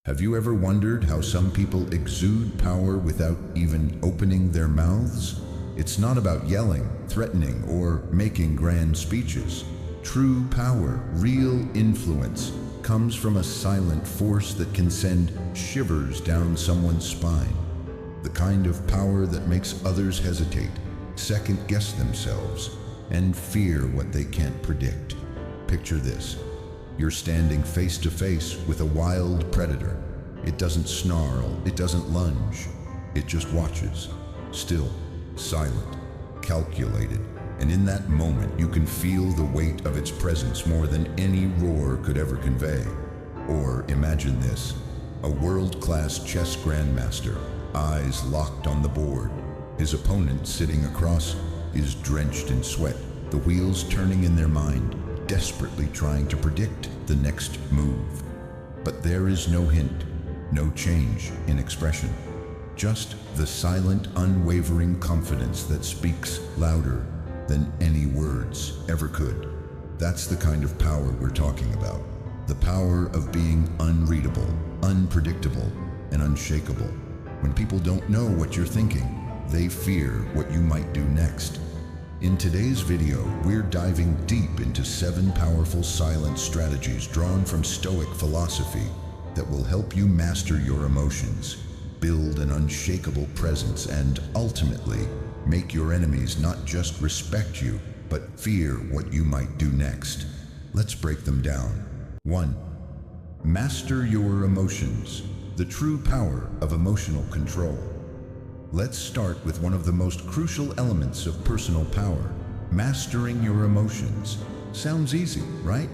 Have you ever wondered how some people exude power without even opening their mouths? It's not about yelling, threatening, or making grand speeches. True power, real influence, comes from a silent force that can send shivers down someone's spine. The kind of power that makes others hesitate, second-guess themselves, and fear what they can't predict. Picture this. You're standing face to face with a wild predator. It doesn't snarl, it doesn't lunge. It just watches, still, silent, calculated. And in that moment, you can feel the weight of its presence more than any roar could ever convey. Or imagine this, a world-class chess grandmaster, eyes locked on the board. His opponent sitting across is drenched in sweat, the wheels turning in their mind, desperately trying to predict the next move. But there is no hint, no change in expression, just the silent, unwavering confidence that speaks louder than any words ever could. That's the kind of power we're talking about. The power of being unreadable, unpredictable, and unshakable. When people don't know what you're thinking, they fear what you might do next. In today's video, we're diving deep into 7 powerful silent strategies drawn from Stoic philosophy that will help you master your emotions, build an unshakable presence, and ultimately make your enemies not just respect you, but fear what you might do next. Let's break them down. 1. Master your emotions, the true power of emotional control. Let's start with one of the most crucial elements of personal power, mastering your emotions. Sounds easy, right?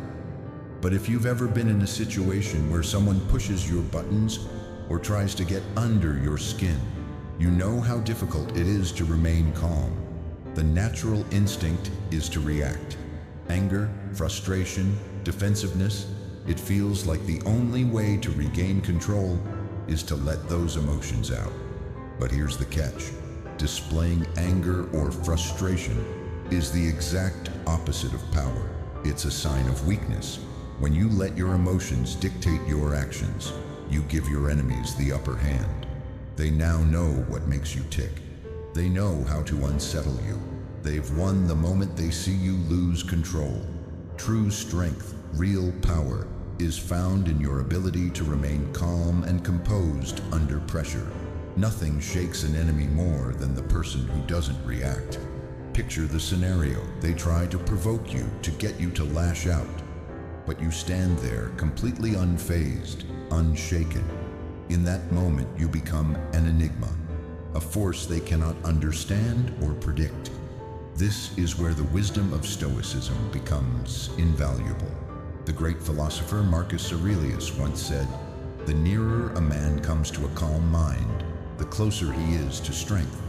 But if you've ever been in a situation where someone pushes your buttons or tries to get under your skin, you know how difficult it is to remain calm. The natural instinct is to react. Anger, frustration, defensiveness, it feels like the only way to regain control is to let those emotions out. But here's the catch. Displaying anger or frustration is the exact opposite of power. It's a sign of weakness. When you let your emotions dictate your actions, you give your enemies the upper hand. They now know what makes you tick. They know how to unsettle you. They've won the moment they see you lose control. True strength, real power, is found in your ability to remain calm and composed under pressure. Nothing shakes an enemy more than the person who doesn't react. Picture the scenario. They try to provoke you, to get you to lash out. But you stand there completely unfazed, unshaken. In that moment, you become an enigma, a force they cannot understand or predict. This is where the wisdom of Stoicism becomes invaluable. The great philosopher Marcus Aurelius once said, "The nearer a man comes to a calm mind, the closer he is to strength."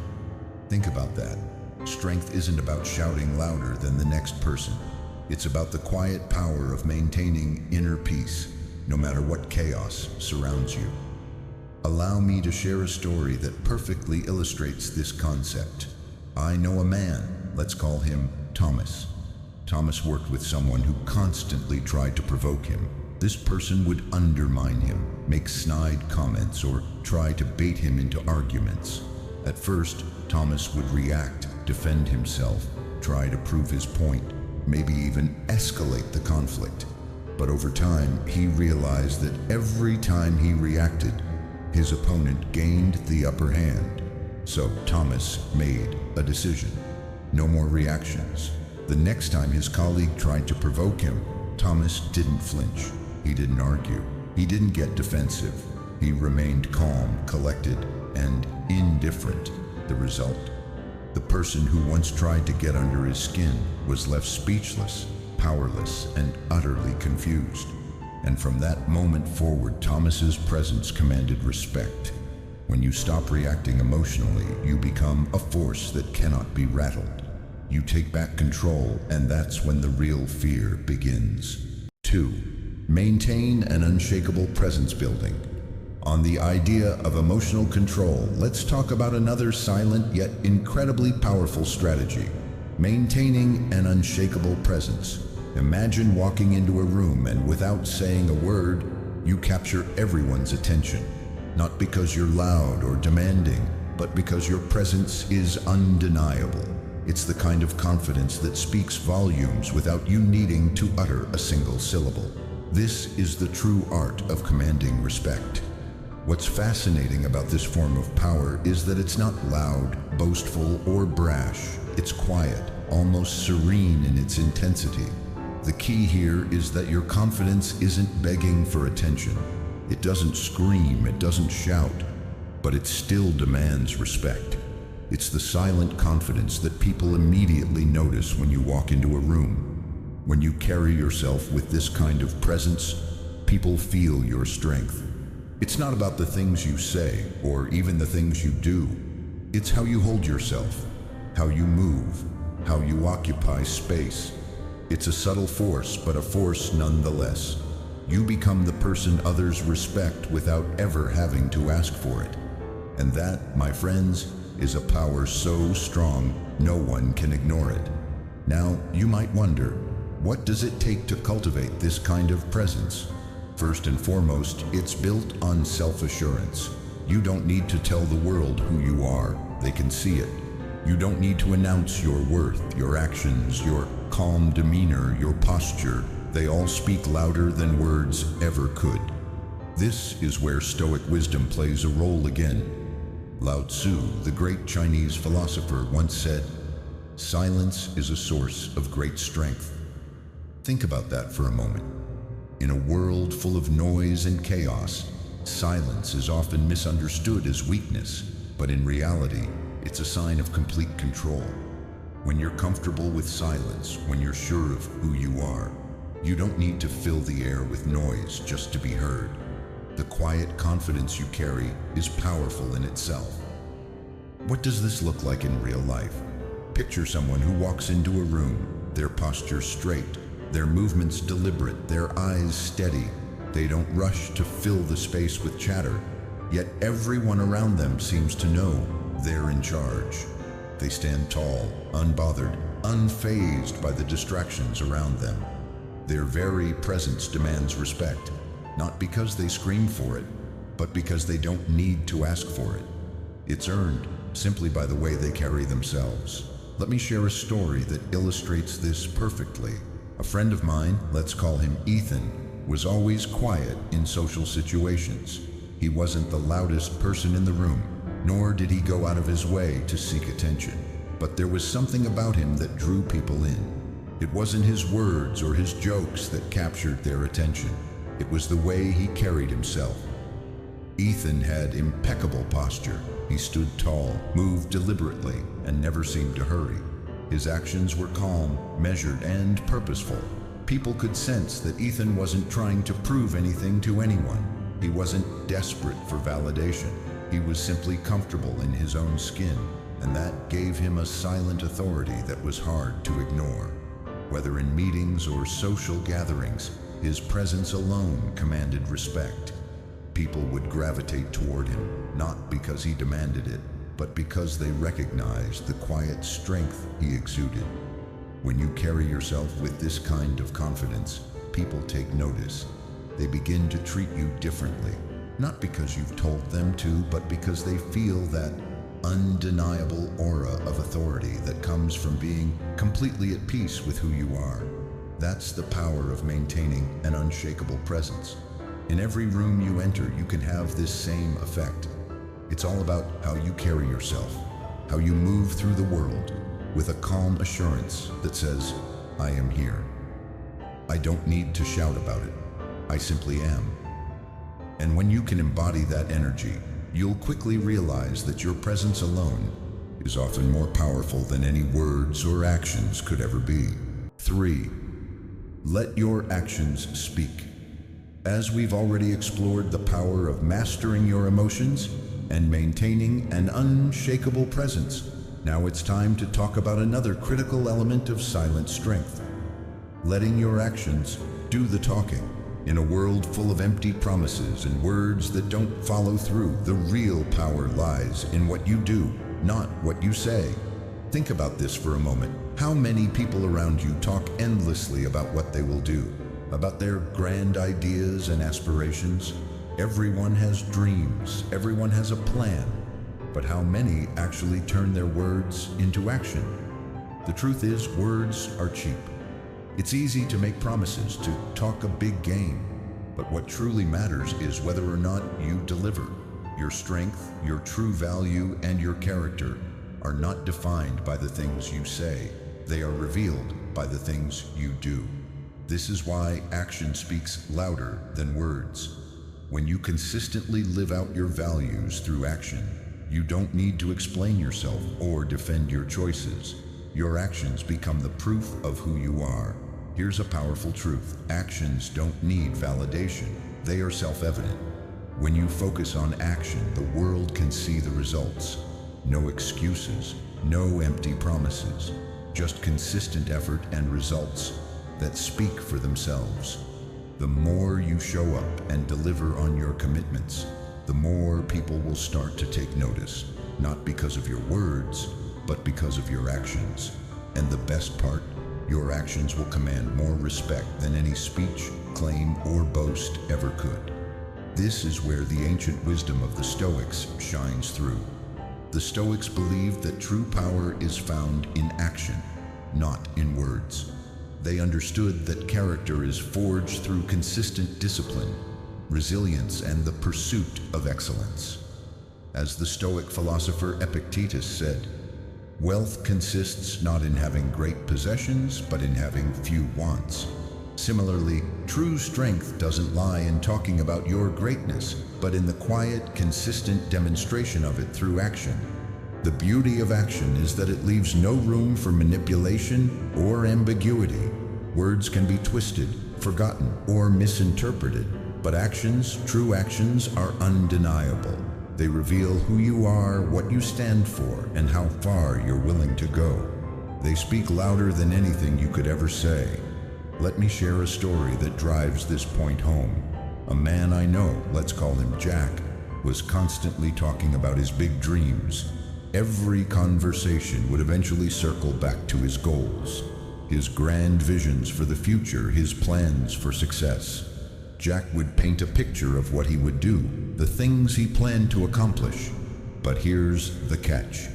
Think about that. Strength isn't about shouting louder than the next person. It's about the quiet power of maintaining inner peace, no matter what chaos surrounds you. Allow me to share a story that perfectly illustrates this concept. I know a man, let's call him Thomas. Thomas worked with someone who constantly tried to provoke him. This person would undermine him, make snide comments, or try to bait him into arguments. At first, Thomas would react, defend himself, try to prove his point, maybe even escalate the conflict. But over time, he realized that every time he reacted, his opponent gained the upper hand. So Thomas made a decision. No more reactions. The next time his colleague tried to provoke him, Thomas didn't flinch. He didn't argue. He didn't get defensive. He remained calm, collected, and indifferent. The result? The person who once tried to get under his skin was left speechless, powerless, and utterly confused. And from that moment forward, Thomas's presence commanded respect. When you stop reacting emotionally, you become a force that cannot be rattled. You take back control, and that's when the real fear begins. 2. Maintain an unshakable presence building. On the idea of emotional control, let's talk about another silent yet incredibly powerful strategy: maintaining an unshakable presence. Imagine walking into a room and without saying a word, You capture everyone's attention, not because you're loud or demanding, but because your presence is undeniable. It's the kind of confidence that speaks volumes without you needing to utter a single syllable. This is the true art of commanding respect. What's fascinating about this form of power is that it's not loud, boastful, or brash. It's quiet, almost serene in its intensity. The key here is that your confidence isn't begging for attention. It doesn't scream, it doesn't shout, but it still demands respect. It's the silent confidence that people immediately notice when you walk into a room. When you carry yourself with this kind of presence, people feel your strength. It's not about the things you say, or even the things you do. It's how you hold yourself, how you move, how you occupy space. It's a subtle force, but a force nonetheless. You become the person others respect without ever having to ask for it. And that, my friends, is a power so strong, no one can ignore it. Now, you might wonder, what does it take to cultivate this kind of presence? First and foremost, it's built on self-assurance. You don't need to tell the world who you are. They can see it. You don't need to announce your worth, your actions, your calm demeanor, your posture. They all speak louder than words ever could. This is where Stoic wisdom plays a role again. Lao Tzu, the great Chinese philosopher, once said, "Silence is a source of great strength." Think about that for a moment. In a world full of noise and chaos, silence is often misunderstood as weakness, but in reality, it's a sign of complete control. When you're comfortable with silence, when you're sure of who you are, you don't need to fill the air with noise just to be heard. The quiet confidence you carry is powerful in itself. What does this look like in real life? Picture someone who walks into a room, their posture straight, their movements deliberate, their eyes steady. They don't rush to fill the space with chatter, yet everyone around them seems to know they're in charge. They stand tall, unbothered, unfazed by the distractions around them. Their very presence demands respect, not because they scream for it, but because they don't need to ask for it. It's earned simply by the way they carry themselves. Let me share a story that illustrates this perfectly. A friend of mine, let's call him Ethan, was always quiet in social situations. He wasn't the loudest person in the room, nor did he go out of his way to seek attention. But there was something about him that drew people in. It wasn't his words or his jokes that captured their attention. It was the way he carried himself. Ethan had impeccable posture. He stood tall, moved deliberately, and never seemed to hurry. His actions were calm, measured, and purposeful. People could sense that Ethan wasn't trying to prove anything to anyone. He wasn't desperate for validation. He was simply comfortable in his own skin, and that gave him a silent authority that was hard to ignore. Whether in meetings or social gatherings, his presence alone commanded respect. People would gravitate toward him, not because he demanded it, but because they recognized the quiet strength he exuded. When you carry yourself with this kind of confidence, people take notice. They begin to treat you differently, not because you've told them to, but because they feel that undeniable aura of authority that comes from being completely at peace with who you are. That's the power of maintaining an unshakable presence. In every room you enter, you can have this same effect. It's all about how you carry yourself, how you move through the world with a calm assurance that says, "I am here." I don't need to shout about it. I simply am. And when you can embody that energy, you'll quickly realize that your presence alone is often more powerful than any words or actions could ever be. 3. Let your actions speak. As we've already explored the power of mastering your emotions and maintaining an unshakable presence, now it's time to talk about another critical element of silent strength: letting your actions do the talking. In a world full of empty promises and words that don't follow through, the real power lies in what you do, not what you say. Think about this for a moment. How many people around you talk endlessly about what they will do? about their grand ideas and aspirations. Everyone has dreams, everyone has a plan, but how many actually turn their words into action? The truth is, words are cheap. It's easy to make promises, to talk a big game, but what truly matters is whether or not you deliver. Your strength, your true value, and your character are not defined by the things you say. They are revealed by the things you do. This is why action speaks louder than words. When you consistently live out your values through action, you don't need to explain yourself or defend your choices. Your actions become the proof of who you are. Here's a powerful truth. Actions don't need validation. They are self-evident. When you focus on action, the world can see the results. No excuses, no empty promises, just consistent effort and results that speak for themselves. The more you show up and deliver on your commitments, the more people will start to take notice, not because of your words, but because of your actions. And the best part, your actions will command more respect than any speech, claim, or boast ever could. This is where the ancient wisdom of the Stoics shines through. The Stoics believed that true power is found in action, not in words. They understood that character is forged through consistent discipline, resilience, and the pursuit of excellence. As the Stoic philosopher Epictetus said, "Wealth consists not in having great possessions, but in having few wants." Similarly, true strength doesn't lie in talking about your greatness, but in the quiet, consistent demonstration of it through action. The beauty of action is that it leaves no room for manipulation or ambiguity. Words can be twisted, forgotten, or misinterpreted, but actions, true actions, are undeniable. They reveal who you are, what you stand for, and how far you're willing to go. They speak louder than anything you could ever say. Let me share a story that drives this point home. A man I know, let's call him Jack, was constantly talking about his big dreams. Every conversation would eventually circle back to his goals, his grand visions for the future, his plans for success. Jack would paint a picture of what he would do, the things he planned to accomplish. But here's the catch.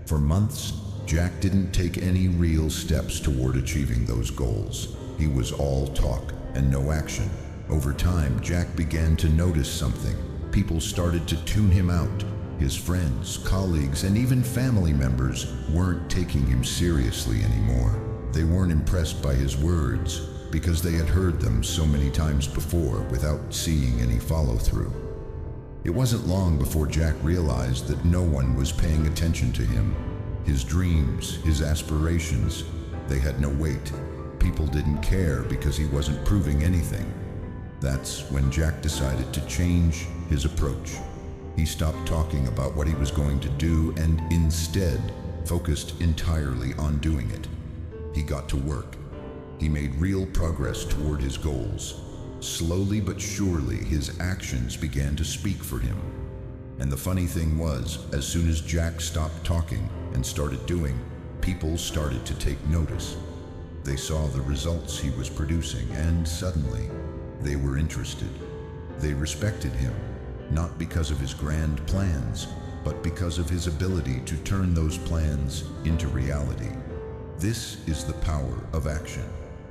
For months, Jack didn't take any real steps toward achieving those goals. He was all talk and no action. Over time, Jack began to notice something. People started to tune him out. His friends, colleagues, and even family members weren't taking him seriously anymore. They weren't impressed by his words because they had heard them so many times before without seeing any follow-through. It wasn't long before Jack realized that no one was paying attention to him. His dreams, his aspirations, they had no weight. People didn't care because he wasn't proving anything. That's when Jack decided to change his approach. He stopped talking about what he was going to do and instead focused entirely on doing it. He got to work. He made real progress toward his goals. Slowly but surely, his actions began to speak for him. And the funny thing was, as soon as Jack stopped talking and started doing, people started to take notice. They saw the results he was producing, and suddenly, they were interested. They respected him, not because of his grand plans, but because of his ability to turn those plans into reality. This is the power of action.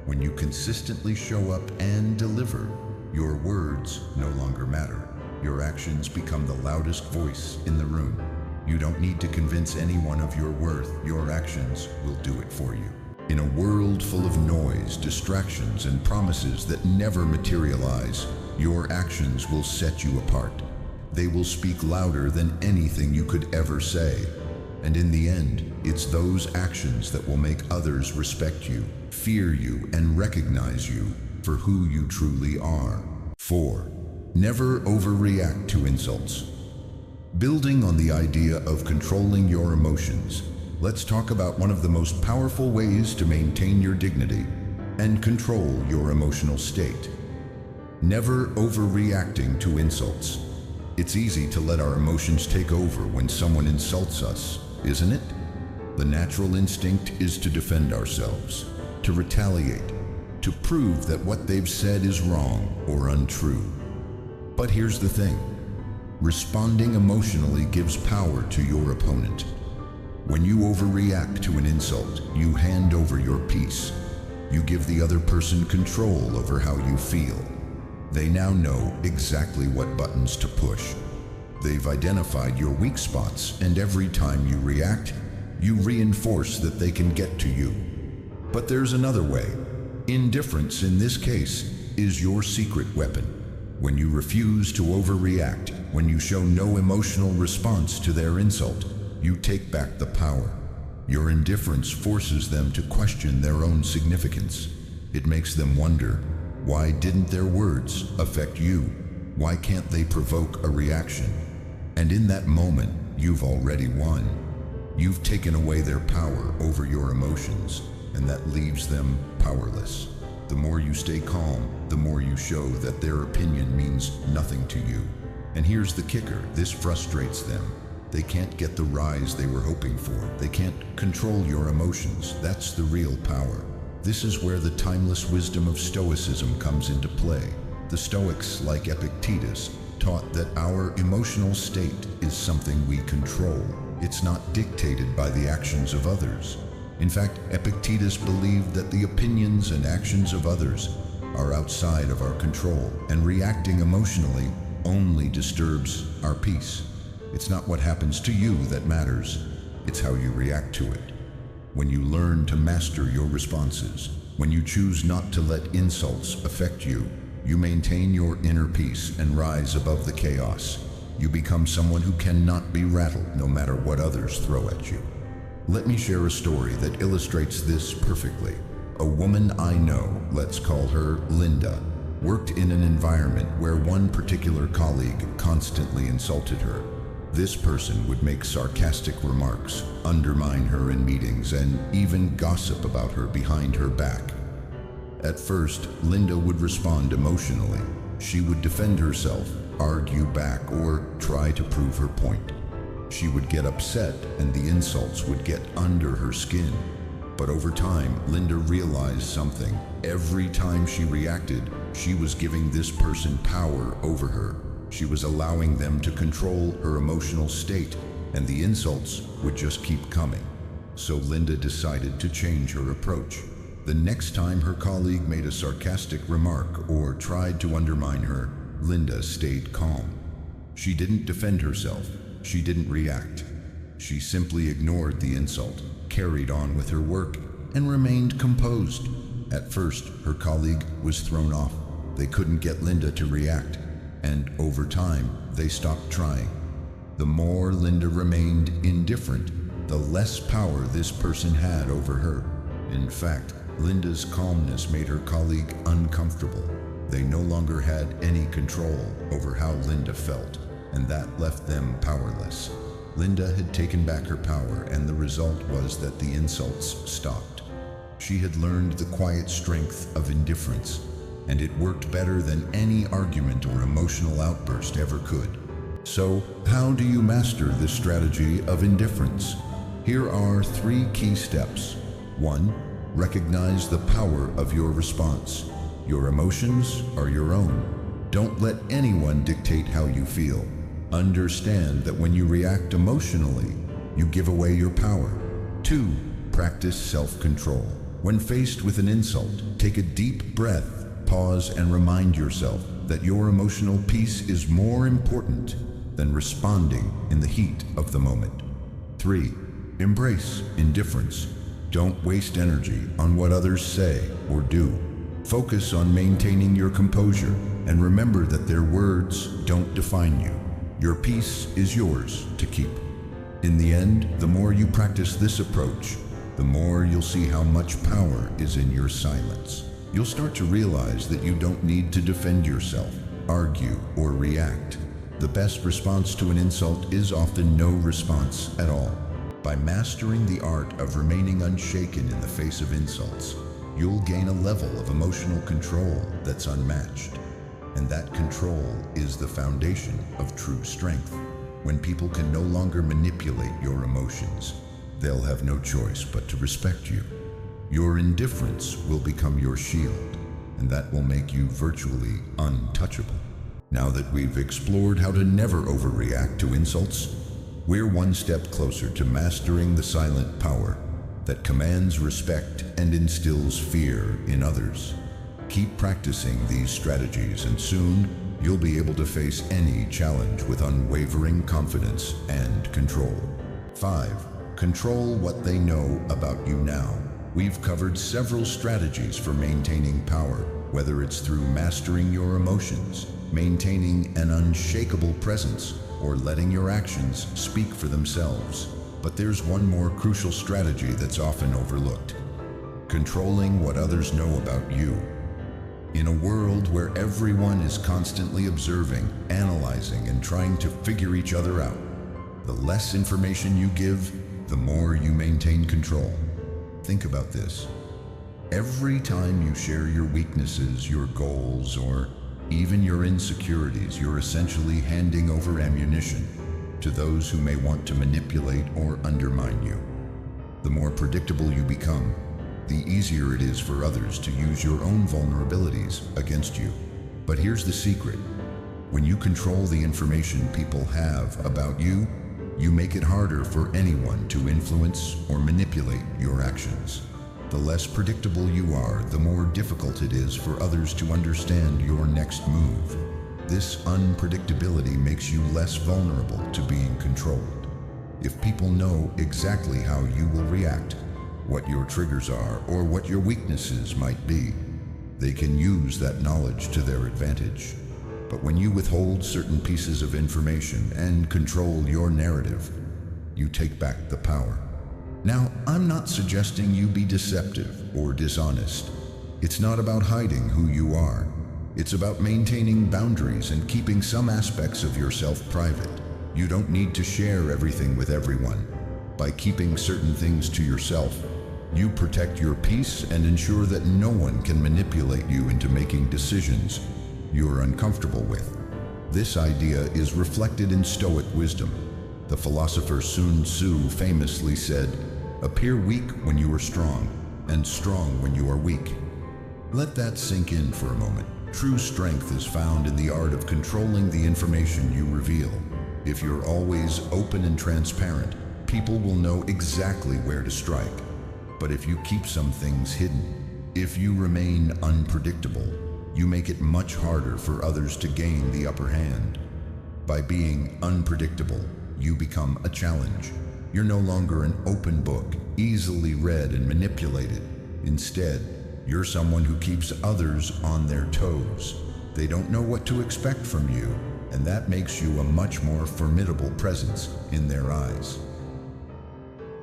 When you consistently show up and deliver, your words no longer matter. Your actions become the loudest voice in the room. You don't need to convince anyone of your worth. Your actions will do it for you. In a world full of noise, distractions, and promises that never materialize, your actions will set you apart. They will speak louder than anything you could ever say. And in the end, it's those actions that will make others respect you, fear you, and recognize you for who you truly are. 4. Never overreact to insults. Building on the idea of controlling your emotions, let's talk about one of the most powerful ways to maintain your dignity and control your emotional state. Never overreacting to insults. It's easy to let our emotions take over when someone insults us, isn't it? The natural instinct is to defend ourselves, to retaliate. to prove that what they've said is wrong or untrue. But here's the thing. Responding emotionally gives power to your opponent. When you overreact to an insult, you hand over your peace. You give the other person control over how you feel. They now know exactly what buttons to push. They've identified your weak spots, and every time you react, you reinforce that they can get to you. But there's another way. Indifference, in this case, is your secret weapon. When you refuse to overreact, when you show no emotional response to their insult, you take back the power. Your indifference forces them to question their own significance. It makes them wonder, why didn't their words affect you? Why can't they provoke a reaction? And in that moment, you've already won. You've taken away their power over your emotions, and that leaves them powerless. The more you stay calm, the more you show that their opinion means nothing to you. And here's the kicker, this frustrates them. They can't get the rise they were hoping for. They can't control your emotions. That's the real power. This is where the timeless wisdom of Stoicism comes into play. The Stoics, like Epictetus, taught that our emotional state is something we control. It's not dictated by the actions of others. In fact, Epictetus believed that the opinions and actions of others are outside of our control, and reacting emotionally only disturbs our peace. It's not what happens to you that matters, it's how you react to it. When you learn to master your responses, when you choose not to let insults affect you, you maintain your inner peace and rise above the chaos. You become someone who cannot be rattled no matter what others throw at you. Let me share a story that illustrates this perfectly. A woman I know, let's call her Linda, worked in an environment where one particular colleague constantly insulted her. This person would make sarcastic remarks, undermine her in meetings, and even gossip about her behind her back. At first, Linda would respond emotionally. She would defend herself, argue back, or try to prove her point. She would get upset, and the insults would get under her skin. But over time, Linda realized something. Every time she reacted, she was giving this person power over her. She was allowing them to control her emotional state, and the insults would just keep coming. So Linda decided to change her approach. The next time her colleague made a sarcastic remark or tried to undermine her, Linda stayed calm. She didn't defend herself. She didn't react. She simply ignored the insult, carried on with her work, and remained composed. At first, her colleague was thrown off. They couldn't get Linda to react. And over time, they stopped trying. The more Linda remained indifferent, the less power this person had over her. In fact, Linda's calmness made her colleague uncomfortable. They no longer had any control over how Linda felt, and that left them powerless. Linda had taken back her power, and the result was that the insults stopped. She had learned the quiet strength of indifference, and it worked better than any argument or emotional outburst ever could. So, how do you master this strategy of indifference? Here are 3 key steps. 1. Recognize the power of your response. Your emotions are your own. Don't let anyone dictate how you feel. Understand that when you react emotionally, you give away your power. 2. Practice self-control. When faced with an insult, take a deep breath. Pause and remind yourself that your emotional peace is more important than responding in the heat of the moment. 3. Embrace indifference. Don't waste energy on what others say or do. Focus on maintaining your composure and remember that their words don't define you. Your peace is yours to keep. In the end, the more you practice this approach, the more you'll see how much power is in your silence. You'll start to realize that you don't need to defend yourself, argue, or react. The best response to an insult is often no response at all. By mastering the art of remaining unshaken in the face of insults, you'll gain a level of emotional control that's unmatched. And that control is the foundation of true strength. When people can no longer manipulate your emotions, they'll have no choice but to respect you. Your indifference will become your shield, and that will make you virtually untouchable. Now that we've explored how to never overreact to insults, we're one step closer to mastering the silent power that commands respect and instills fear in others. Keep practicing these strategies, and soon you'll be able to face any challenge with unwavering confidence and control. 5. Control what they know about you now. We've covered several strategies for maintaining power, whether it's through mastering your emotions, maintaining an unshakable presence, or letting your actions speak for themselves. But there's one more crucial strategy that's often overlooked: controlling what others know about you. In a world where everyone is constantly observing, analyzing, and trying to figure each other out, the less information you give, the more you maintain control. Think about this. Every time you share your weaknesses, your goals, or even your insecurities, you're essentially handing over ammunition to those who may want to manipulate or undermine you. The more predictable you become, the easier it is for others to use your own vulnerabilities against you. But here's the secret. When you control the information people have about you, you make it harder for anyone to influence or manipulate your actions. The less predictable you are, the more difficult it is for others to understand your next move. This unpredictability makes you less vulnerable to being controlled. If people know exactly how you will react, what your triggers are, or what your weaknesses might be, they can use that knowledge to their advantage. But when you withhold certain pieces of information and control your narrative, you take back the power. Now, I'm not suggesting you be deceptive or dishonest. It's not about hiding who you are. It's about maintaining boundaries and keeping some aspects of yourself private. You don't need to share everything with everyone. By keeping certain things to yourself, you protect your peace and ensure that no one can manipulate you into making decisions you're uncomfortable with. This idea is reflected in Stoic wisdom. The philosopher Sun Tzu famously said, "Appear weak when you are strong, and strong when you are weak." Let that sink in for a moment. True strength is found in the art of controlling the information you reveal. If you're always open and transparent, people will know exactly where to strike. But if you keep some things hidden, if you remain unpredictable, you make it much harder for others to gain the upper hand. By being unpredictable, you become a challenge. You're no longer an open book, easily read and manipulated. Instead, you're someone who keeps others on their toes. They don't know what to expect from you, and that makes you a much more formidable presence in their eyes.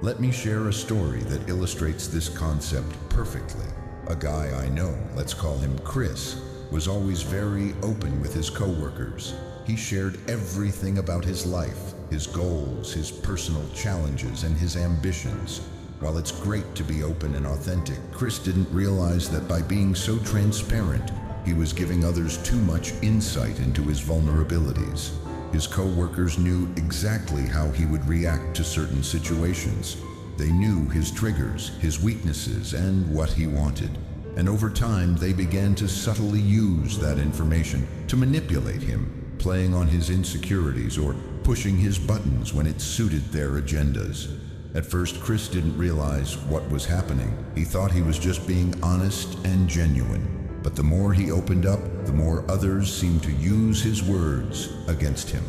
Let me share a story that illustrates this concept perfectly. A guy I know, let's call him Chris, was always very open with his coworkers. He shared everything about his life, his goals, his personal challenges, and his ambitions. While it's great to be open and authentic, Chris didn't realize that by being so transparent, he was giving others too much insight into his vulnerabilities. His coworkers knew exactly how he would react to certain situations. They knew his triggers, his weaknesses, and what he wanted. And over time, they began to subtly use that information to manipulate him, playing on his insecurities or pushing his buttons when it suited their agendas. At first, Chris didn't realize what was happening. He thought he was just being honest and genuine. But the more he opened up, the more others seemed to use his words against him.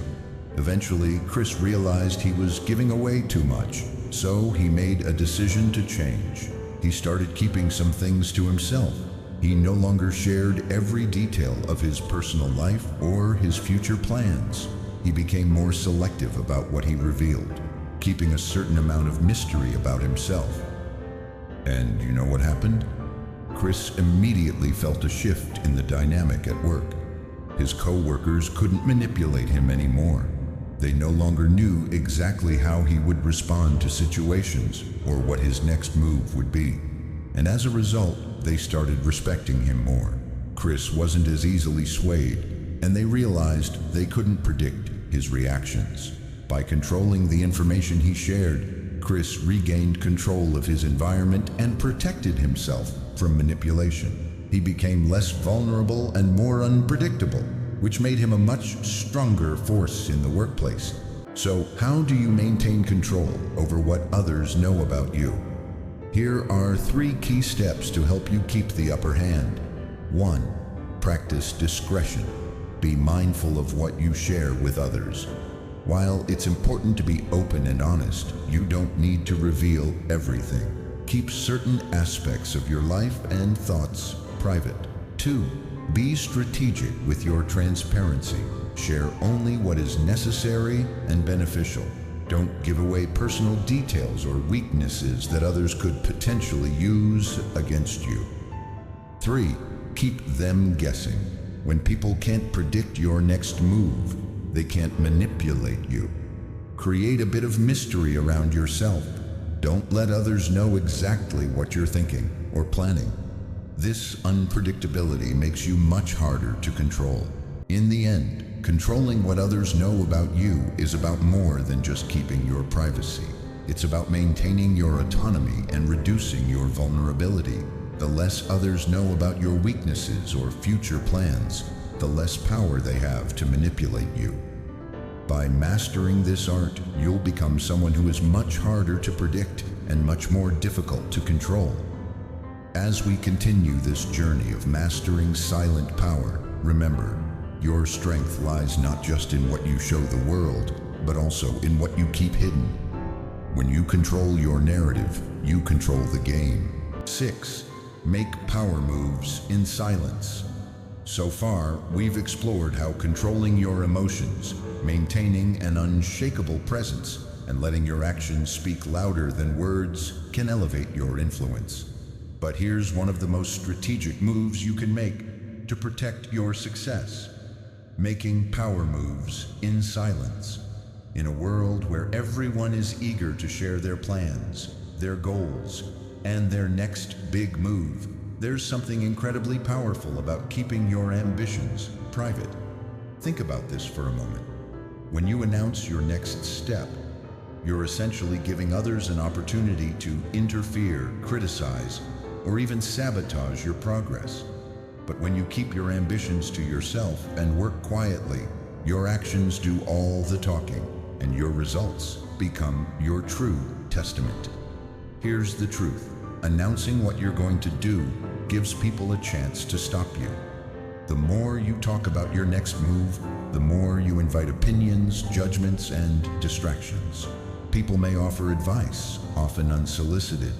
Eventually, Chris realized he was giving away too much, so he made a decision to change. He started keeping some things to himself. He no longer shared every detail of his personal life or his future plans. He became more selective about what he revealed, keeping a certain amount of mystery about himself. And you know what happened? Chris immediately felt a shift in the dynamic at work. His co-workers couldn't manipulate him anymore. They no longer knew exactly how he would respond to situations or what his next move would be. And as a result, they started respecting him more. Chris wasn't as easily swayed, and they realized they couldn't predict his reactions. By controlling the information he shared, Chris regained control of his environment and protected himself from manipulation. He became less vulnerable and more unpredictable, which made him a much stronger force in the workplace. So, how do you maintain control over what others know about you? Here are 3 key steps to help you keep the upper hand. 1. Practice discretion. Be mindful of what you share with others. While it's important to be open and honest, you don't need to reveal everything. Keep certain aspects of your life and thoughts private. 2. Be strategic with your transparency. Share only what is necessary and beneficial. Don't give away personal details or weaknesses that others could potentially use against you. 3. Keep them guessing. When people can't predict your next move, they can't manipulate you. Create a bit of mystery around yourself. Don't let others know exactly what you're thinking or planning. This unpredictability makes you much harder to control. In the end, controlling what others know about you is about more than just keeping your privacy. It's about maintaining your autonomy and reducing your vulnerability. The less others know about your weaknesses or future plans, the less power they have to manipulate you. By mastering this art, you'll become someone who is much harder to predict and much more difficult to control. As we continue this journey of mastering silent power, remember, your strength lies not just in what you show the world, but also in what you keep hidden. When you control your narrative, you control the game. 6. Make power moves in silence. So far, we've explored how controlling your emotions, maintaining an unshakable presence, and letting your actions speak louder than words can elevate your influence. But here's one of the most strategic moves you can make to protect your success. Making power moves in silence. In a world where everyone is eager to share their plans, their goals, and their next big move, there's something incredibly powerful about keeping your ambitions private. Think about this for a moment. When you announce your next step, you're essentially giving others an opportunity to interfere, criticize, or even sabotage your progress. But when you keep your ambitions to yourself and work quietly, your actions do all the talking, and your results become your true testament. Here's the truth. Announcing what you're going to do gives people a chance to stop you. The more you talk about your next move, the more you invite opinions, judgments, and distractions. People may offer advice, often unsolicited,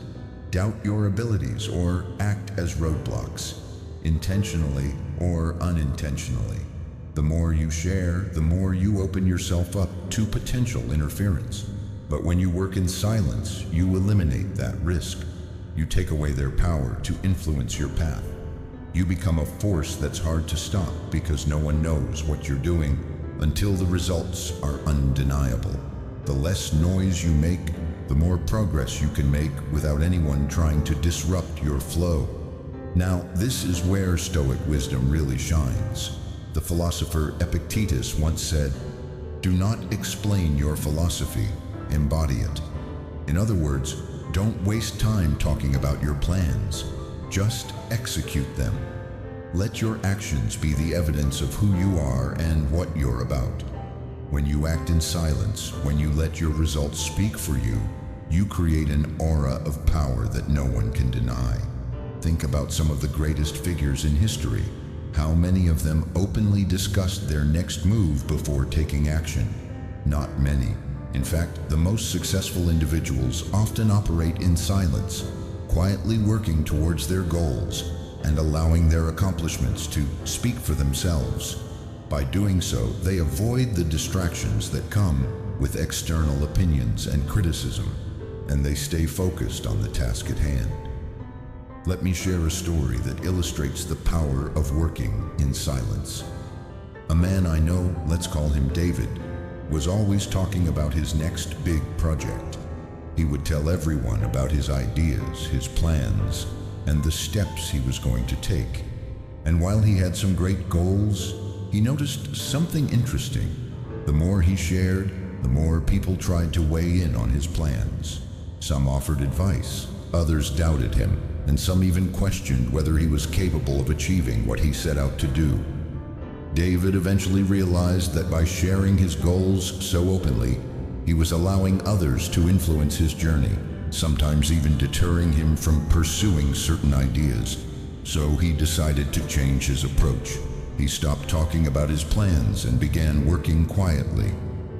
doubt your abilities, or act as roadblocks, intentionally or unintentionally. The more you share, the more you open yourself up to potential interference. But when you work in silence, you eliminate that risk. You take away their power to influence your path. You become a force that's hard to stop because no one knows what you're doing until the results are undeniable. The less noise you make, the more progress you can make without anyone trying to disrupt your flow. Now, this is where Stoic wisdom really shines. The philosopher Epictetus once said, "Do not explain your philosophy, embody it." In other words, don't waste time talking about your plans. Just execute them. Let your actions be the evidence of who you are and what you're about. When you act in silence, when you let your results speak for you, you create an aura of power that no one can deny. Think about some of the greatest figures in history. How many of them openly discussed their next move before taking action? Not many. In fact, the most successful individuals often operate in silence, quietly working towards their goals and allowing their accomplishments to speak for themselves. By doing so, they avoid the distractions that come with external opinions and criticism, and they stay focused on the task at hand. Let me share a story that illustrates the power of working in silence. A man I know, let's call him David, was always talking about his next big project. He would tell everyone about his ideas, his plans, and the steps he was going to take. And while he had some great goals, he noticed something interesting. The more he shared, the more people tried to weigh in on his plans. Some offered advice, others doubted him, and some even questioned whether he was capable of achieving what he set out to do. David eventually realized that by sharing his goals so openly, he was allowing others to influence his journey, sometimes even deterring him from pursuing certain ideas. So he decided to change his approach. He stopped talking about his plans and began working quietly,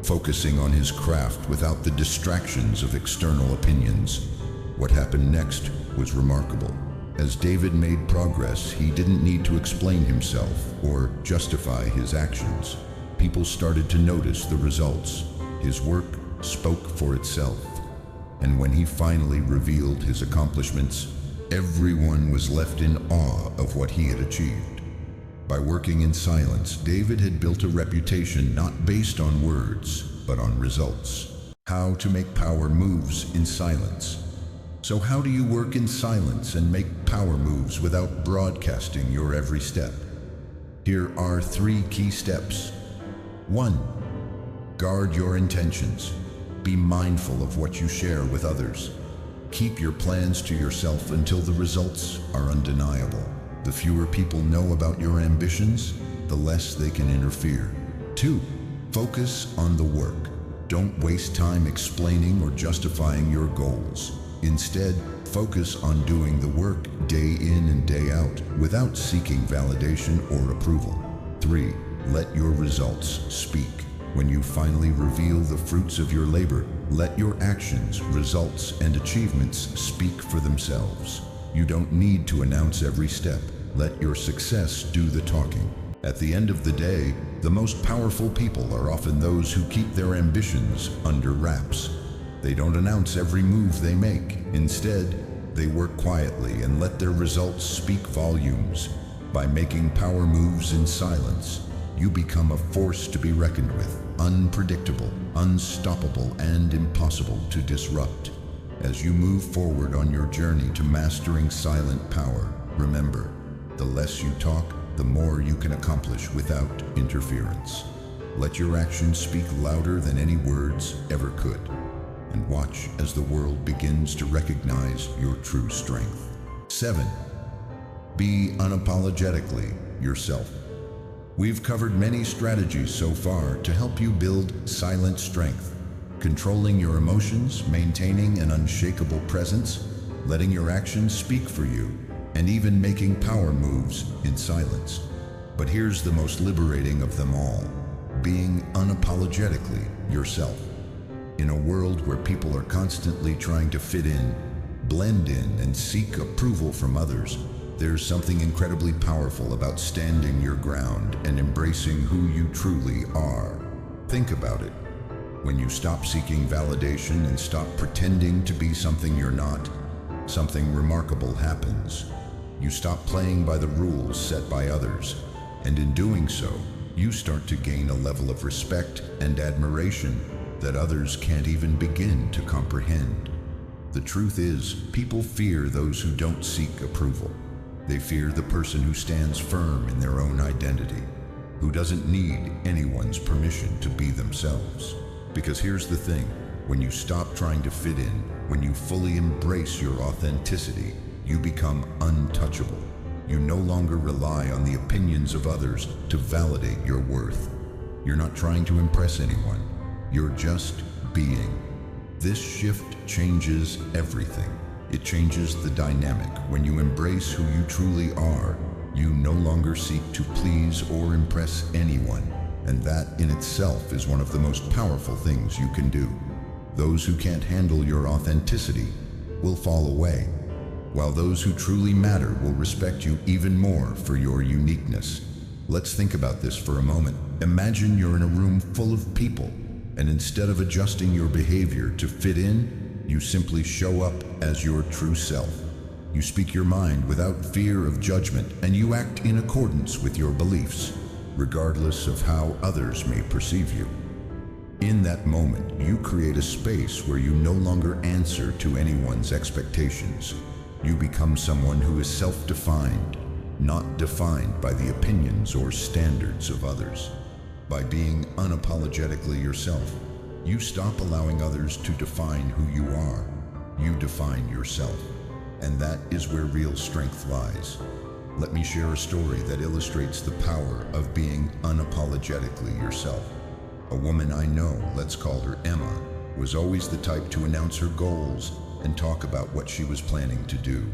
focusing on his craft without the distractions of external opinions. What happened next was remarkable. As David made progress, he didn't need to explain himself or justify his actions. People started to notice the results. His work spoke for itself. And when he finally revealed his accomplishments, everyone was left in awe of what he had achieved. By working in silence, David had built a reputation not based on words, but on results. How to make power moves in silence. So how do you work in silence and make power moves without broadcasting your every step? Here are 3 key steps. 1. Guard your intentions. Be mindful of what you share with others. Keep your plans to yourself until the results are undeniable. The fewer people know about your ambitions, the less they can interfere. 2. Focus on the work. Don't waste time explaining or justifying your goals. Instead, focus on doing the work day in and day out without seeking validation or approval. 3. Let your results speak. When you finally reveal the fruits of your labor, let your actions, results, and achievements speak for themselves. You don't need to announce every step. Let your success do the talking. At the end of the day, the most powerful people are often those who keep their ambitions under wraps. They don't announce every move they make. Instead, they work quietly and let their results speak volumes. By making power moves in silence, you become a force to be reckoned with, unpredictable, unstoppable, and impossible to disrupt. As you move forward on your journey to mastering silent power, remember, the less you talk, the more you can accomplish without interference. Let your actions speak louder than any words ever could. And watch as the world begins to recognize your true strength. 7. Be unapologetically yourself. We've covered many strategies so far to help you build silent strength, controlling your emotions, maintaining an unshakable presence, letting your actions speak for you, and even making power moves in silence. But here's the most liberating of them all: being unapologetically yourself. In a world where people are constantly trying to fit in, blend in, and seek approval from others, there's something incredibly powerful about standing your ground and embracing who you truly are. Think about it. When you stop seeking validation and stop pretending to be something you're not, something remarkable happens. You stop playing by the rules set by others, and in doing so, you start to gain a level of respect and admiration that others can't even begin to comprehend. The truth is, people fear those who don't seek approval. They fear the person who stands firm in their own identity, who doesn't need anyone's permission to be themselves. Because here's the thing, when you stop trying to fit in, when you fully embrace your authenticity, you become untouchable. You no longer rely on the opinions of others to validate your worth. You're not trying to impress anyone. You're just being. This shift changes everything. It changes the dynamic. When you embrace who you truly are, you no longer seek to please or impress anyone. And that in itself is one of the most powerful things you can do. Those who can't handle your authenticity will fall away, while those who truly matter will respect you even more for your uniqueness. Let's think about this for a moment. Imagine you're in a room full of people, and instead of adjusting your behavior to fit in, you simply show up as your true self. You speak your mind without fear of judgment, and you act in accordance with your beliefs, regardless of how others may perceive you. In that moment, you create a space where you no longer answer to anyone's expectations. You become someone who is self-defined, not defined by the opinions or standards of others. By being unapologetically yourself, you stop allowing others to define who you are. You define yourself. And that is where real strength lies. Let me share a story that illustrates the power of being unapologetically yourself. A woman I know, let's call her Emma, was always the type to announce her goals and talk about what she was planning to do.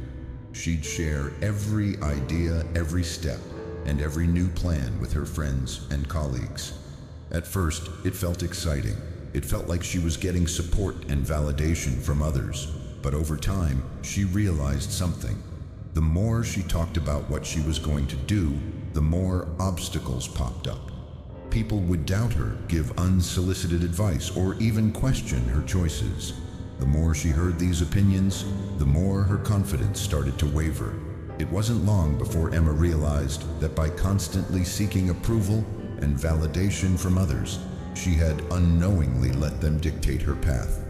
She'd share every idea, every step, and every new plan with her friends and colleagues. At first, it felt exciting. It felt like she was getting support and validation from others. But over time, she realized something. The more she talked about what she was going to do, the more obstacles popped up. People would doubt her, give unsolicited advice, or even question her choices. The more she heard these opinions, the more her confidence started to waver. It wasn't long before Emma realized that by constantly seeking approval and validation from others, she had unknowingly let them dictate her path.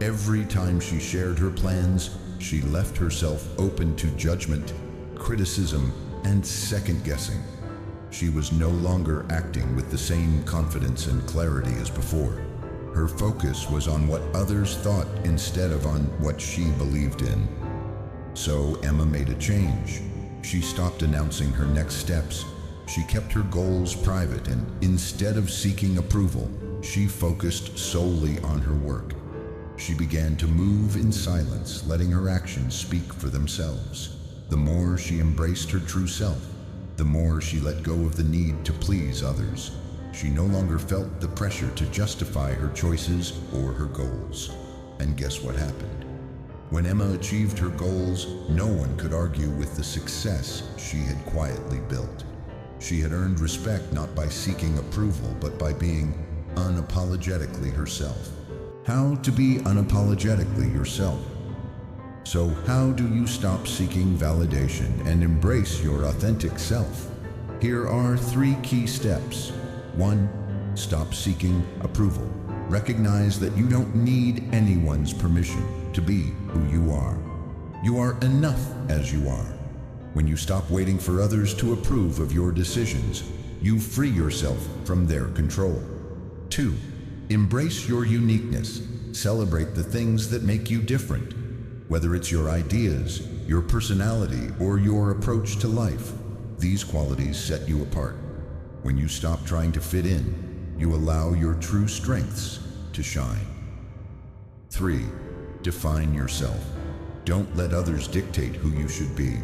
Every time she shared her plans, she left herself open to judgment, criticism, and second-guessing. She was no longer acting with the same confidence and clarity as before. Her focus was on what others thought instead of on what she believed in. So Emma made a change. She stopped announcing her next steps. She kept her goals private, and instead of seeking approval, she focused solely on her work. She began to move in silence, letting her actions speak for themselves. The more she embraced her true self, the more she let go of the need to please others. She no longer felt the pressure to justify her choices or her goals. And guess what happened? When Emma achieved her goals, no one could argue with the success she had quietly built. She had earned respect not by seeking approval, but by being unapologetically herself. How to be unapologetically yourself. So how do you stop seeking validation and embrace your authentic self? Here are 3 key steps. 1. Stop seeking approval. Recognize that you don't need anyone's permission to be who you are. You are enough as you are. When you stop waiting for others to approve of your decisions, you free yourself from their control. 2. Embrace your uniqueness. Celebrate the things that make you different. Whether it's your ideas, your personality, or your approach to life, these qualities set you apart. When you stop trying to fit in, you allow your true strengths to shine. 3. Define yourself. Don't let others dictate who you should be.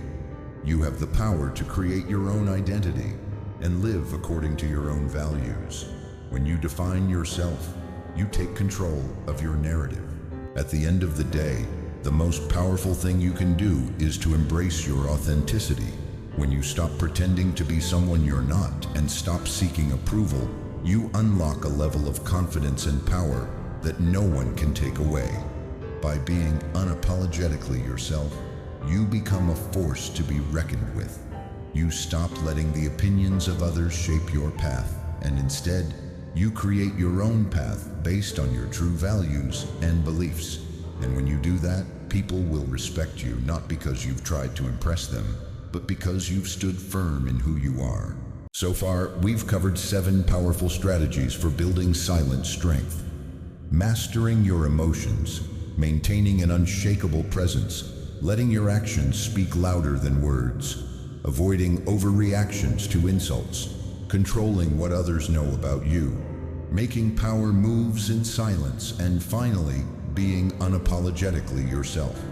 You have the power to create your own identity and live according to your own values. When you define yourself, you take control of your narrative. At the end of the day, the most powerful thing you can do is to embrace your authenticity. When you stop pretending to be someone you're not and stop seeking approval, you unlock a level of confidence and power that no one can take away. By being unapologetically yourself, you become a force to be reckoned with. You stop letting the opinions of others shape your path, and instead, you create your own path based on your true values and beliefs. And when you do that, people will respect you not because you've tried to impress them, but because you've stood firm in who you are. So far, we've covered 7 powerful strategies for building silent strength. Mastering your emotions, maintaining an unshakable presence, letting your actions speak louder than words, avoiding overreactions to insults, controlling what others know about you, making power moves in silence, and finally, being unapologetically yourself.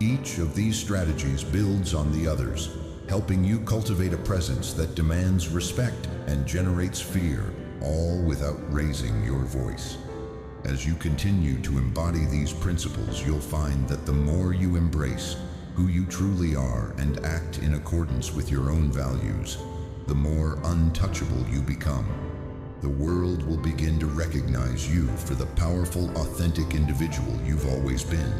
Each of these strategies builds on the others, helping you cultivate a presence that demands respect and generates fear, all without raising your voice. As you continue to embody these principles, you'll find that the more you embrace who you truly are and act in accordance with your own values, the more untouchable you become. The world will begin to recognize you for the powerful, authentic individual you've always been.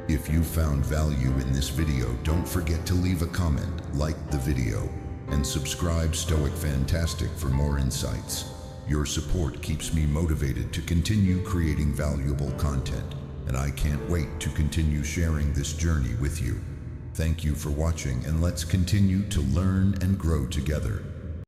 If you found value in this video, don't forget to leave a comment, like the video, and subscribe Stoic Fantastic for more insights. Your support keeps me motivated to continue creating valuable content, and I can't wait to continue sharing this journey with you. Thank you for watching, and let's continue to learn and grow together.